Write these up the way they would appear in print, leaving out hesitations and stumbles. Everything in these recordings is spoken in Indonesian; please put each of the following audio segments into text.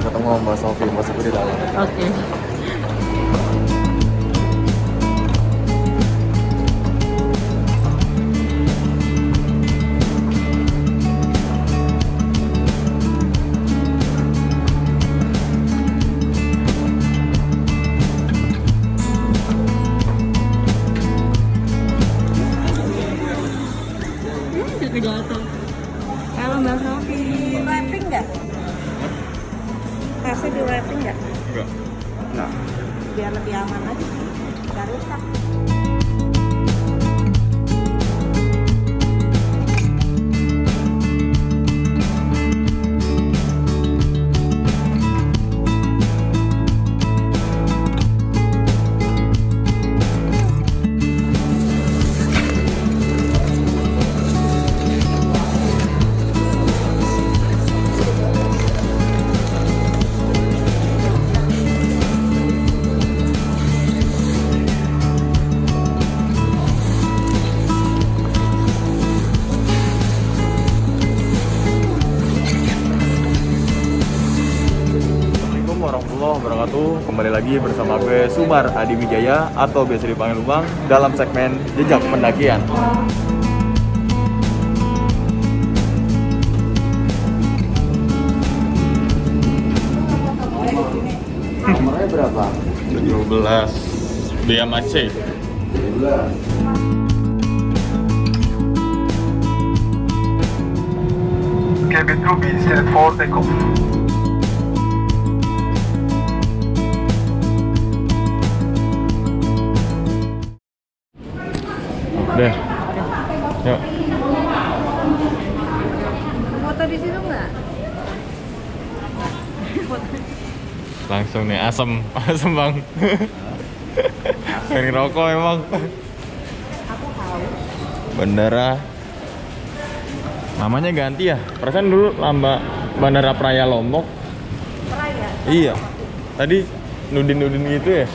ketemu Mbak Sofi, Mbak Sofi di dalam. Oke. Kejatuh. Halo Mbak Sofi. Wrapping nggak? Kasih di wrapping nggak? Enggak. Nah, Biar lebih aman aja. Nggak rusak. Assalamualaikum warahmatullahi wabarakatuh. Kembali lagi bersama gue Sumar Adi Wijaya atau biasa dipanggil Lubang dalam segmen Jejak Pendakian. Nomornya berapa? 17 BMAC. 17. Cabin crew be set for takeoff. Udah. Yuk. Foto di situ nggak? Langsung nih asem, asem bang. Pengen rokok emang. Aku tahu. Bandara. Namanya ganti ya. Perasaan dulu Bandara Praya Lombok. Peraya. Iya. Tadi nudin-nudin gitu ya.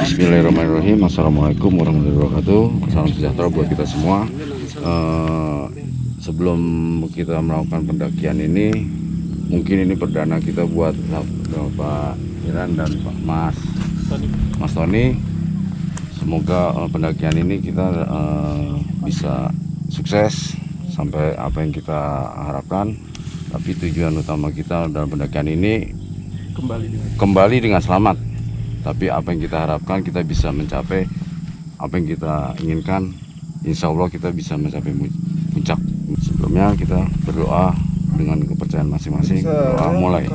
Bismillahirrahmanirrahim. Assalamualaikum warahmatullahi wabarakatuh. Salam sejahtera buat kita semua. Sebelum kita melakukan pendakian ini, mungkin ini perdana kita buat Pak Iran dan Pak Mas Tony. Semoga pendakian ini kita bisa sukses sampai apa yang kita harapkan. Tapi tujuan utama kita dalam pendakian ini kembali dengan selamat. Tapi apa yang kita harapkan, kita bisa mencapai apa yang kita inginkan. Insya Allah kita bisa mencapai puncak. Sebelumnya kita berdoa dengan kepercayaan masing-masing. Doa mulai.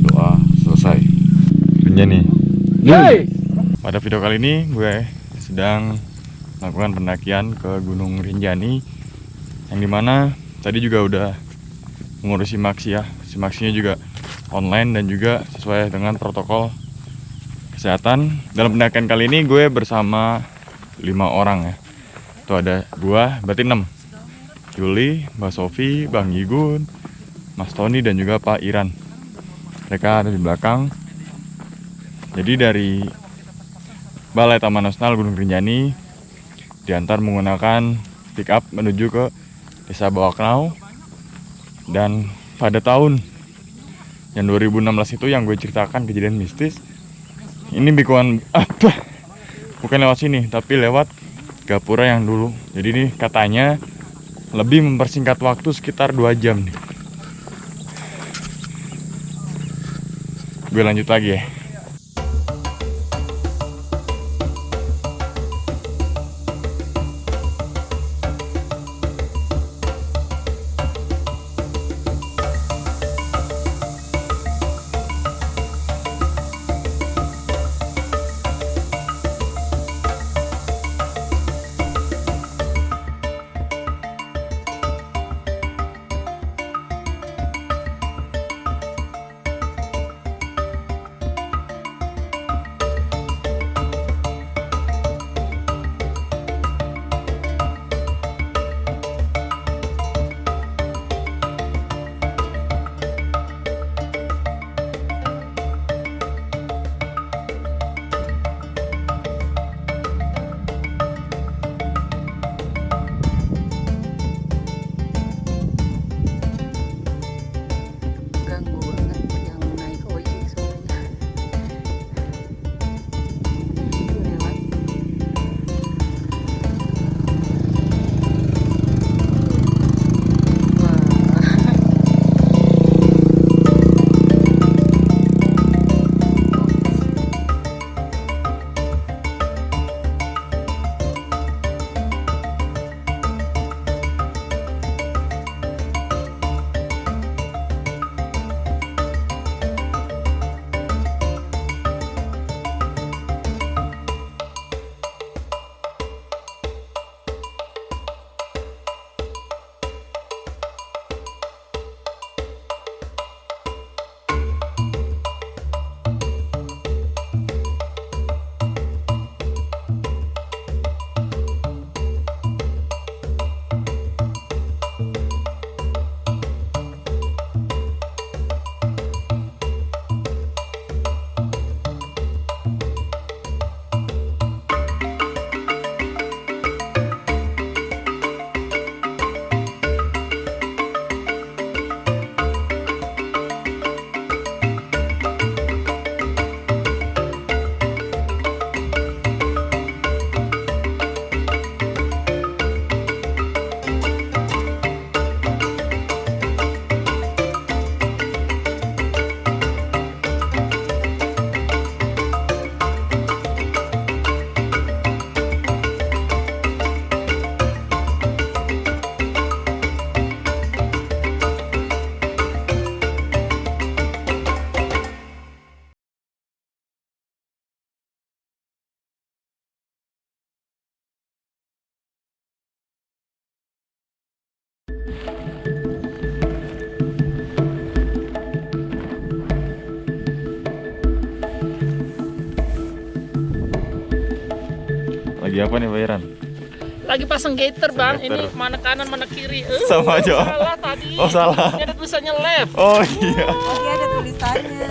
Doa selesai. Nih. Pada video kali ini gue sedang melakukan pendakian ke Gunung Rinjani, yang dimana tadi juga udah mengurus simaksi ya. Simaksinya juga online dan juga sesuai dengan protokol kesehatan. Dalam pendakian kali ini gue bersama 5 orang ya. Itu ada gua, berarti 6. Juli, Mbak Sofi, Bang Igun, Mas Tony dan juga Pak Iran. Mereka ada di belakang. Jadi dari Balai Taman Nasional Gunung Rinjani diantar menggunakan pick up menuju ke Desa Bawaknau. Dan pada tahun yang 2016 itu yang gue ceritakan kejadian mistis, ini bukan lewat sini tapi lewat Gapura yang dulu. Jadi ini katanya lebih mempersingkat waktu sekitar 2 jam nih. Gue lanjut lagi ya. Lagi apa nih Pak Iran? Lagi pasang gator bang, Gator. ini mana kanan mana kiri. Sama aja. Salah tadi. Oh, salah. Ini ada tulisannya left. Oh iya. Oh dia ada tulisannya.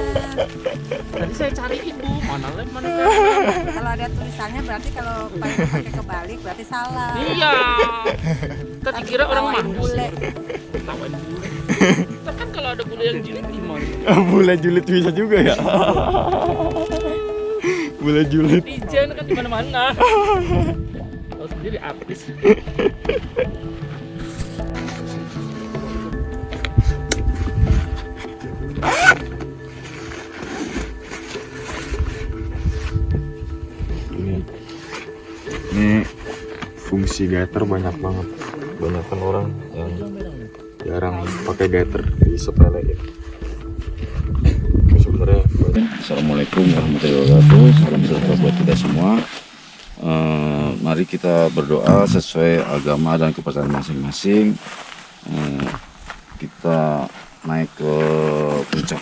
Tadi saya cari ibu, mana left mana kanan. Kalau ada tulisannya berarti kalau pakai kebalik berarti salah. Iya. Kita dikira orang Tawain mahus. bule. Tawain bule. Kita kan kalau ada bule yang julid gimana? Bule julid bisa juga ya. Bule julid. Rijen kan di mana-mana. Tahu sendiri artis. Ini fungsi gator banyak banget. Banyak kan orang yang jarang pakai gator di sepele gitu. Sebenarnya. Assalamualaikum warahmatullahi wabarakatuh. Salam sejahtera buat kita semua. Mari kita berdoa sesuai agama dan kepercayaan masing-masing. Kita naik ke puncak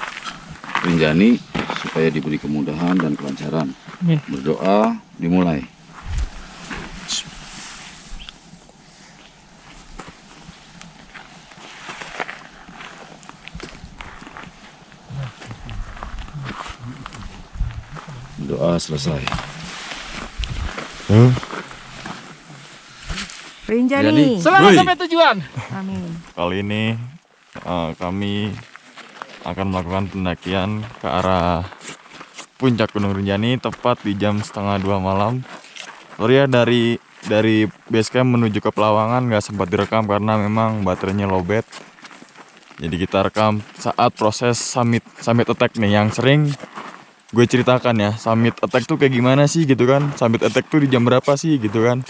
Rinjani supaya diberi kemudahan dan kelancaran. Berdoa dimulai. Doa selesai. Rinjani. Selamat Woi. sampai tujuan. Amin. Kali ini kami akan melakukan pendakian ke arah puncak Gunung Rinjani tepat di jam 1:30 malam. Sorry ya, dari base camp menuju ke Pelawangan nggak sempat direkam karena memang baterainya lowbat. Jadi kita rekam saat proses summit attack nih yang sering gue ceritakan ya. Summit attack tuh kayak gimana sih gitu kan? Summit attack tuh di jam berapa sih gitu kan?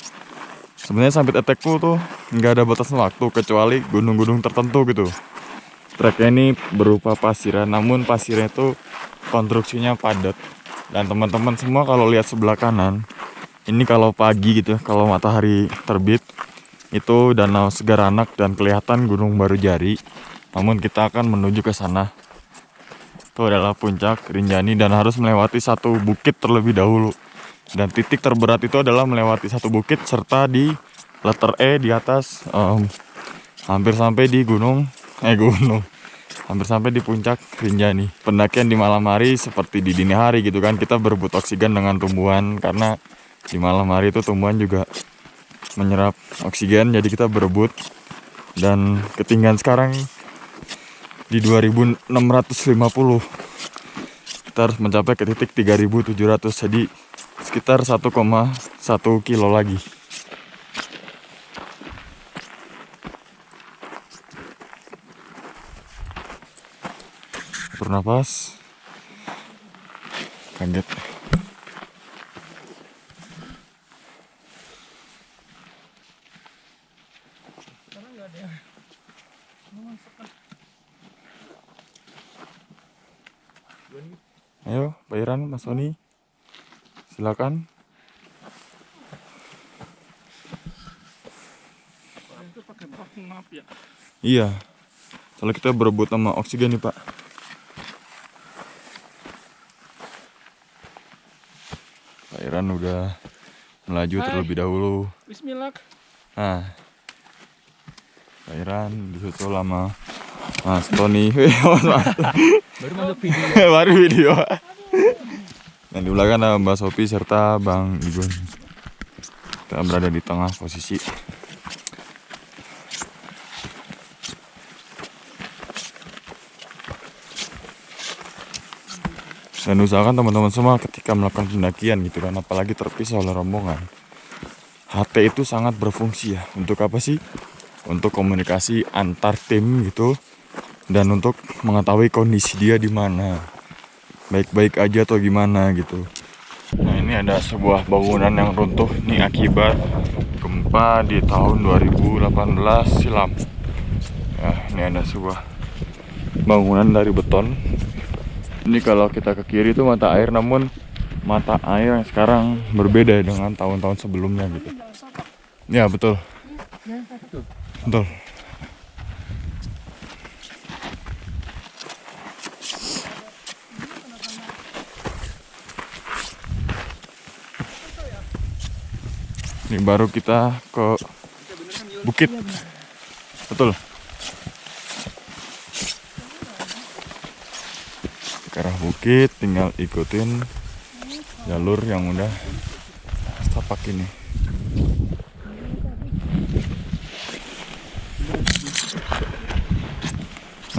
Sebenarnya summit attack tuh nggak ada batas waktu kecuali gunung-gunung tertentu gitu. Treknya ini berupa pasiran, namun pasirnya itu konstruksinya padat. Dan teman-teman semua kalau lihat sebelah kanan, ini kalau pagi gitu, kalau matahari terbit, itu Danau Segaranak dan kelihatan Gunung Barujari. Namun kita akan menuju ke sana. Itu adalah puncak Rinjani dan harus melewati satu bukit terlebih dahulu. Dan titik terberat itu adalah melewati satu bukit serta di letter E di atas hampir sampai di hampir sampai di puncak Rinjani. Pendakian di malam hari seperti di dini hari gitu kan, kita berebut oksigen dengan tumbuhan karena di malam hari itu tumbuhan juga menyerap oksigen, jadi kita berebut. Dan ketinggian sekarang di 2650, kita harus mencapai ke titik 3700, jadi sekitar 1,1 kilo lagi. Bernapas, kaget. Ayo, Pak Iran, Mas Sony, silakan. Itu pakai pengap ya. Iya, soalnya kita berebut sama oksigen nih Pak. Pak Iran udah melaju terlebih dahulu. Bismillah. Nah, Pak Iran disusul sama Mas Tony. Baru masuk video. Baru video. Dan di belakang ada Mbak Sopi serta Bang Igun. Kita berada di tengah posisi. Dan usahakan teman-teman semua ketika melakukan pendakian gitu kan, apalagi terpisah oleh rombongan, HT itu sangat berfungsi ya. Untuk apa sih? Untuk komunikasi antar tim gitu, dan untuk mengetahui kondisi dia di mana, baik-baik aja atau gimana gitu. Nah ini ada sebuah bangunan yang runtuh nih akibat gempa di tahun 2018 silam. Ya, ini ada sebuah bangunan dari beton. Ini kalau kita ke kiri itu mata air, namun mata air yang sekarang berbeda dengan tahun-tahun sebelumnya gitu. Ya betul. Betul. Ini baru kita ke bukit. Betul. Ke arah bukit, tinggal ikutin jalur yang udah setapak ini.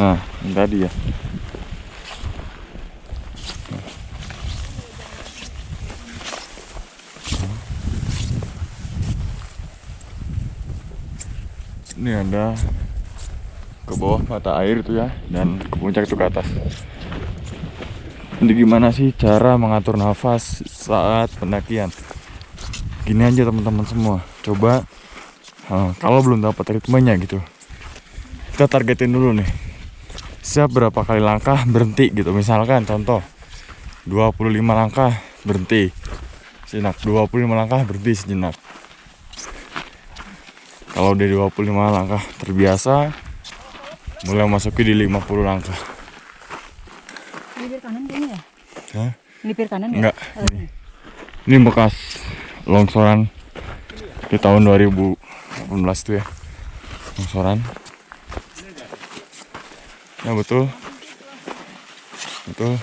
Nah, ini tadi ya. Ini ada ke bawah mata air itu ya, dan ke puncak itu ke atas. Jadi gimana sih cara mengatur nafas saat pendakian? Gini aja teman-teman semua, coba kalau belum dapat ritmenya gitu, kita targetin dulu nih. Siap berapa kali langkah berhenti gitu. Misalkan contoh 25 langkah berhenti sejenak, 25 langkah berhenti sejenak. Kalau udah 25 langkah terbiasa, mulai masuki di 50 langkah. Lipir kanan kayaknya ya? Hah? Lipir kanan ya? Enggak. Ini bekas longsoran di tahun 2018 tuh ya. Longsoran. Ya betul. Betul.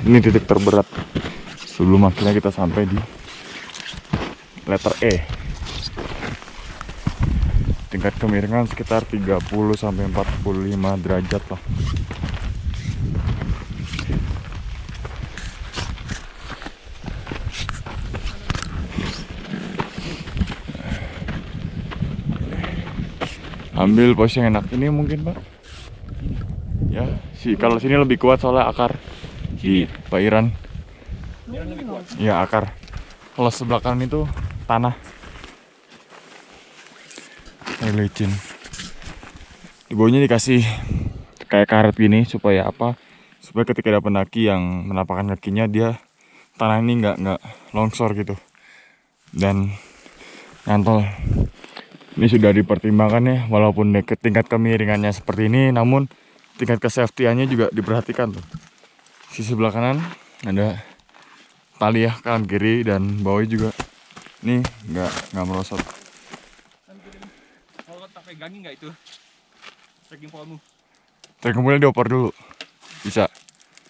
Ini titik terberat sebelum akhirnya kita sampai di letter E. Tingkat kemiringan sekitar 30 sampai 45 derajat lah. Ambil posisi yang enak ini mungkin, Pak. Ya, kalau sini lebih kuat soalnya akar di Pairan. Iya, akar. Kalau sebelah kanan itu tanah. Kayak licin. Di bawahnya dikasih kayak karet gini supaya apa? Supaya ketika ada pendaki yang menapakkan kakinya, dia tanah ini nggak longsor gitu. Dan nyantol. Ini sudah dipertimbangkan ya, walaupun tingkat kemiringannya seperti ini, namun tingkat kesafetyannya juga diperhatikan tuh. Sisi sebelah kanan ada tali ya, kanan kiri, dan bawahnya juga ini nggak merosot. Kalau tak pegangin nggak itu? Trekking pole-mu. Trekking pole dioper dulu, bisa.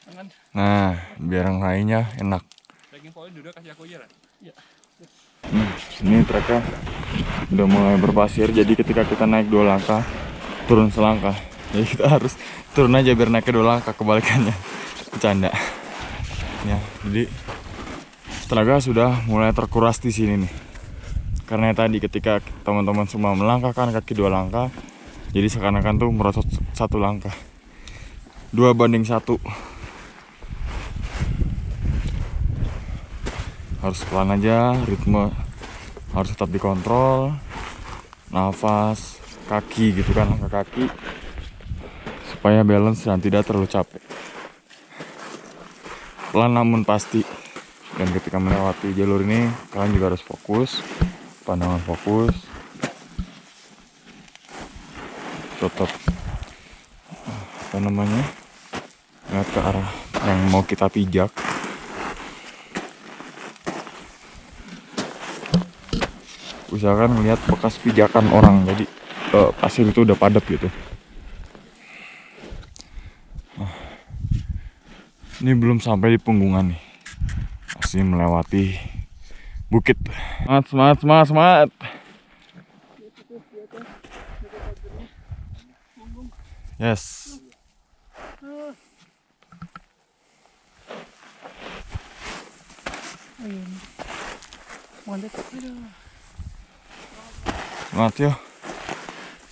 Tangan. Nah, biar ngainya enak. Trekking pole dulu kasih aku aja lah. Iya. Ini treknya udah mulai berpasir, jadi ketika kita naik 2 langkah, turun selangkah. Jadi kita harus turun aja biar naik 2 langkah, kebalikannya. Bercanda. Ya, jadi tenaga sudah mulai terkuras di sini nih. Karena tadi ketika teman-teman semua melangkahkan kaki 2 langkah, jadi seakan-akan tuh merosot 1 langkah. 2:1. Harus pelan aja, ritme harus tetap dikontrol, nafas, kaki gitu kan, langkah kaki, supaya balance dan tidak terlalu capek. Pelan namun pasti. Dan ketika melewati jalur ini, kalian juga harus fokus, pandangan fokus, tetap lihat ke arah yang mau kita pijak. Usahakan melihat bekas pijakan orang, jadi pasir itu udah padat gitu. Ini belum sampai di punggungan nih, masih melewati bukit. Semangat. Yes. Semangat yuk.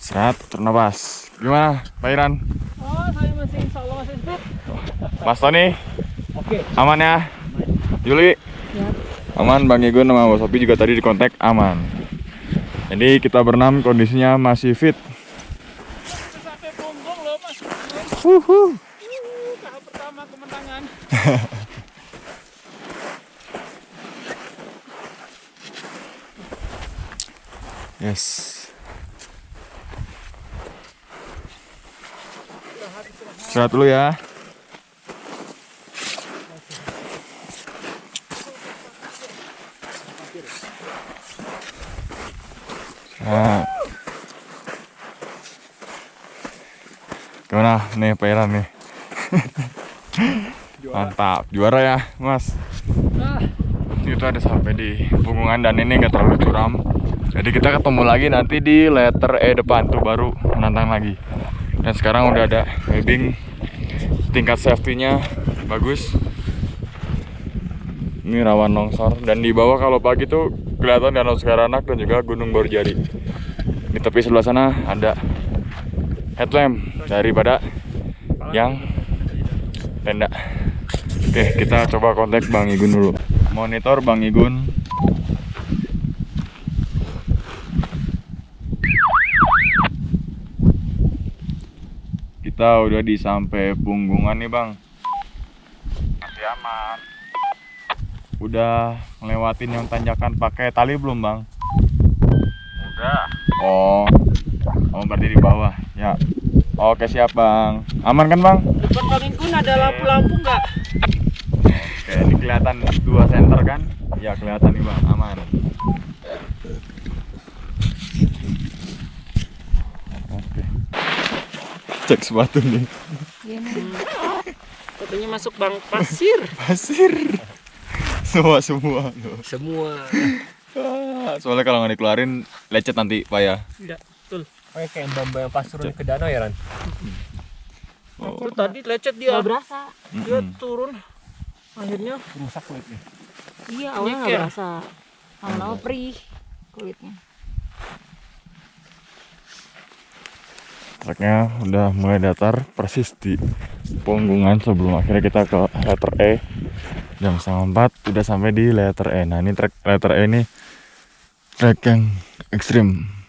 Serat, ternapas. Gimana, Pairan? Oh, saya masih insya Allah masih fit. Mas Tony? Oke. Aman ya? Juli? Ya. Aman, Bang Egon sama Bang Sopi juga tadi dikontak aman. Jadi kita berenam kondisinya masih fit. Sampai punggung loh, Mas. Tahap pertama kemenangan. Yes. Istirahat dulu ya. Nah. Gimana nih Pairan nih? Mantap, juara ya Mas. Kita udah sampai di Punggungan dan ini nggak terlalu curam. Jadi kita ketemu lagi nanti di letter E depan tuh baru menantang lagi. Dan sekarang udah ada webbing, tingkat safety-nya bagus. Ini rawan longsor dan di bawah kalau pagi tuh kelihatan Danau Sekaranak dan juga Gunung Borjari. Di tepi sebelah sana ada headlamp daripada yang tenda. Oke, kita coba kontak Bang Igun dulu. Monitor Bang Igun. Kita udah di sampai Punggungan nih Bang. Masih aman. Udah ngelewatin yang tanjakan pakai tali belum Bang? Udah. Oh berarti di bawah ya. Oke siap Bang. Aman kan Bang? Depan Bang Igun ada lampu-lampu nggak? Oke, ini kelihatan 2 senter kan? Ya kelihatan nih Bang, aman. Oke. Cek sepatu nih. Katanya masuk bang pasir. Pasir. Semua. Semua. Soalnya kalau nggak dikeluarin lecet nanti Pak ya. Iya, betul. Kayak mbak yang pas turun ke danau ya Ran? Itu tadi lecet dia. Gak berasa. Dia turun. Akhirnya Rusak kulitnya. Iya, awalnya gak Nyeker. berasa. Lama-lama perih kulitnya. Truknya udah mulai datar persis di Punggungan sebelum akhirnya kita ke letter E. Jam 3:30 udah sampai di letter E. Nah ini trek letter E ini trek yang ekstrim.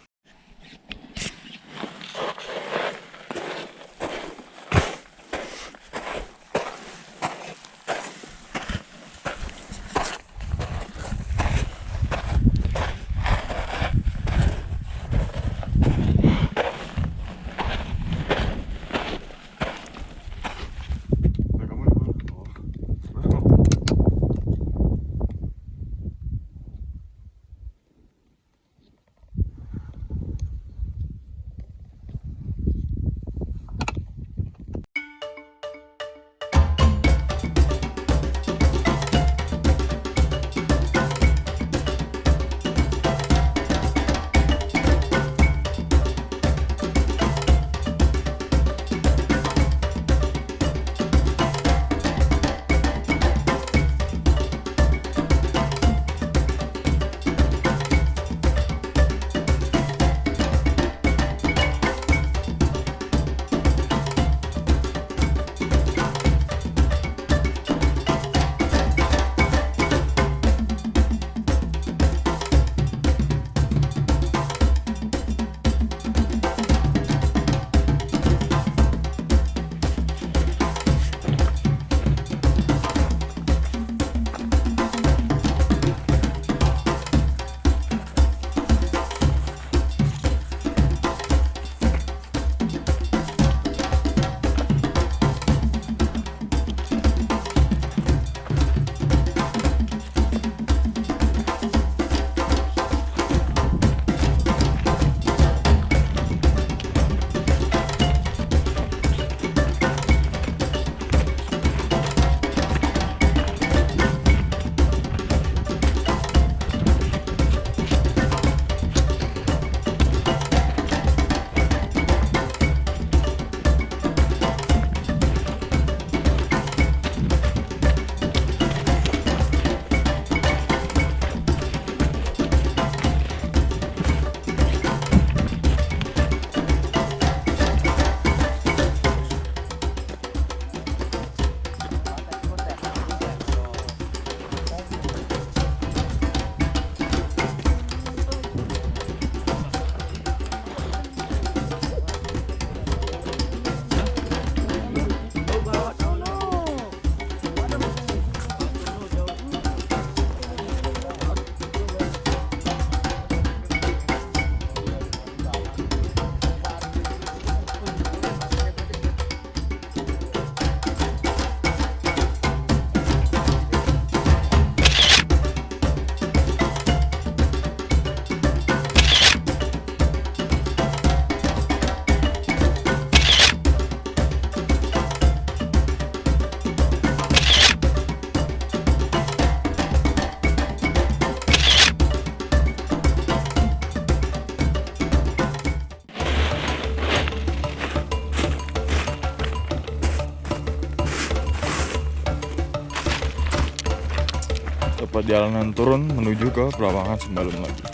perjalanan turun menuju ke Pelawangan Sembalun lagi.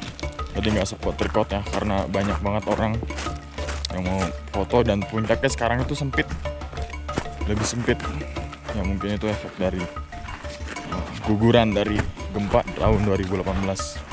Jadi nggak spot record ya, karena banyak banget orang yang mau foto dan puncaknya sekarang itu sempit, lebih sempit. Ya mungkin itu efek dari guguran dari gempa tahun 2018.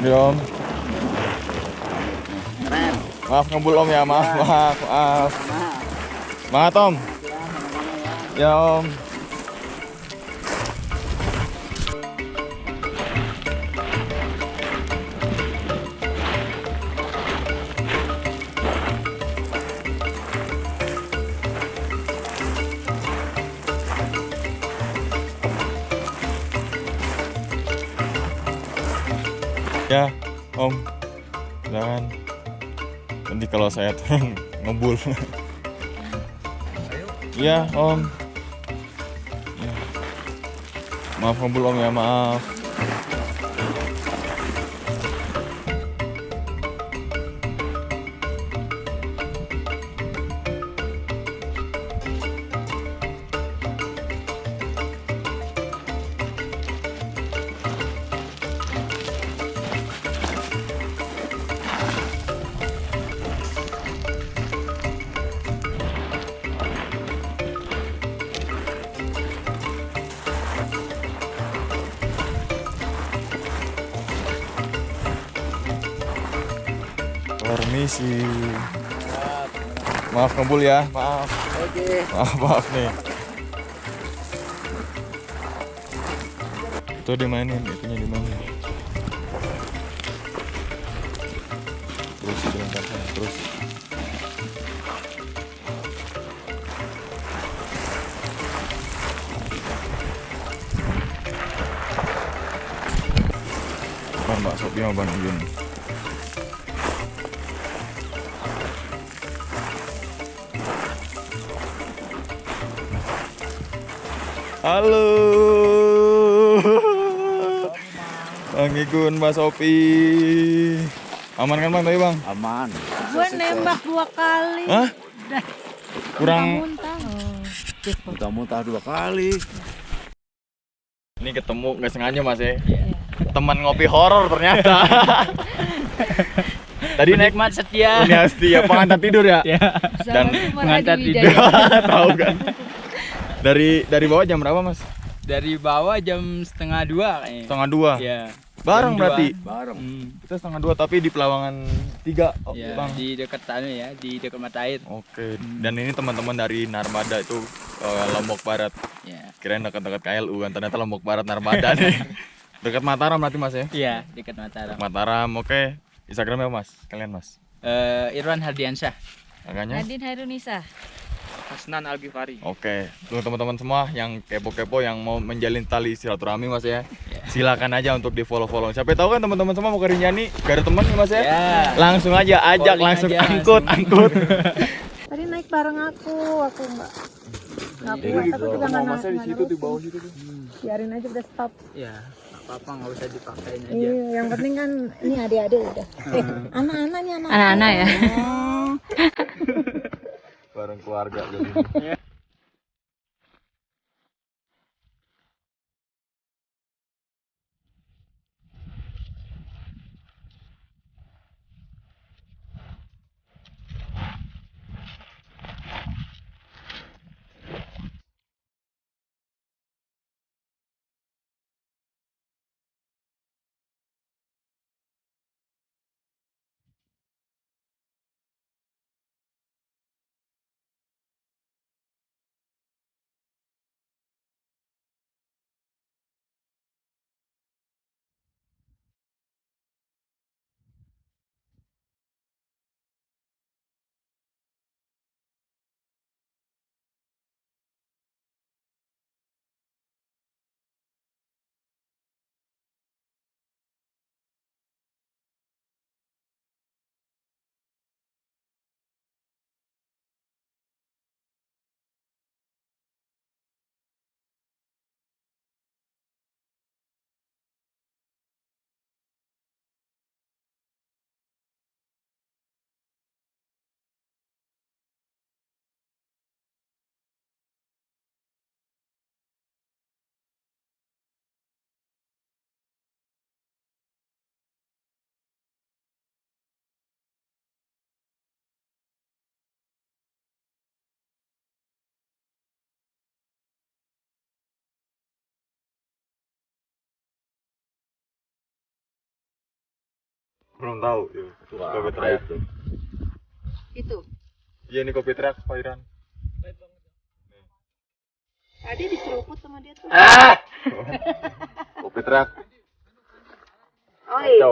Aduh Om. Maaf ngebul Om ya, maaf. Semangat Om. Ya Om. Ya, Om, silakan. Nanti kalau saya turun ngebul. Iya, Om. Ya. Maaf ngebul Om ya, maaf. Permisi. Maaf ngebul ya, maaf. Maaf nih. Itu dimainin, itunya dimainin. Terus dilempar sana, terus. Mbak Sopi sama Bang Iyun. Halo, Bang Igun, Mbak Sopi. Aman kan Bang, tadi Bang? Aman. Gue nembak 2 kali. Hah? Kurang. Muntah-muntah 2 kali. Ini ketemu nggak sengaja Mas ya? Teman ngopi horor ternyata. Tadi naik Nikmat setia. Ini setia pengantar tidur ya? Dan pengantar tidur. Tahu kan? Dari bawah jam berapa Mas? Dari bawah jam 1:30 kayaknya. 1:30. Iya. Bareng Jam 2. berarti. Bareng. Kita 1:30 tapi di Pelawangan 3, Ya, Bang. di dekat sana ya, di dekat mata air. Oke. Dan ini teman-teman dari Narmada itu Lombok Barat. Ya. Kirain dekat-dekat KLU kan, ternyata Lombok Barat Narmada nih. Dekat Mataram berarti Mas ya? Iya, dekat Mataram. Mataram, oke. Instagramnya Mas, kalian Mas. Irwan Hardiansyah. Makanya. Nadine Hairunisa. Hasnan Algifari. Oke, untuk teman-teman semua yang kepo-kepo yang mau menjalin tali silaturahmi Mas ya, silakan aja untuk di follow-follow. Siapa tahu kan teman-teman semua mau ke Rinjani, gak ada teman nih Mas ya, langsung aja ajak, Calling langsung aja, angkut. Tadi naik bareng aku enggak. Nggak kuat, aku juga nggak Masnya di situ di bawah situ tuh. biarin aja udah stop. Ya, nggak apa-apa, nggak usah dipakain aja. Iya, yang penting kan ini adik-adik udah. Anak-anak nih anak. Anak-anak ya. Bareng keluarga jadi. Belum tahu, yuk. Kopi teriak tuh. Itu. Iya ini kopi teriak Pairan. Tadi diseruput sama dia tuh. Kopi teriak. Oh itu.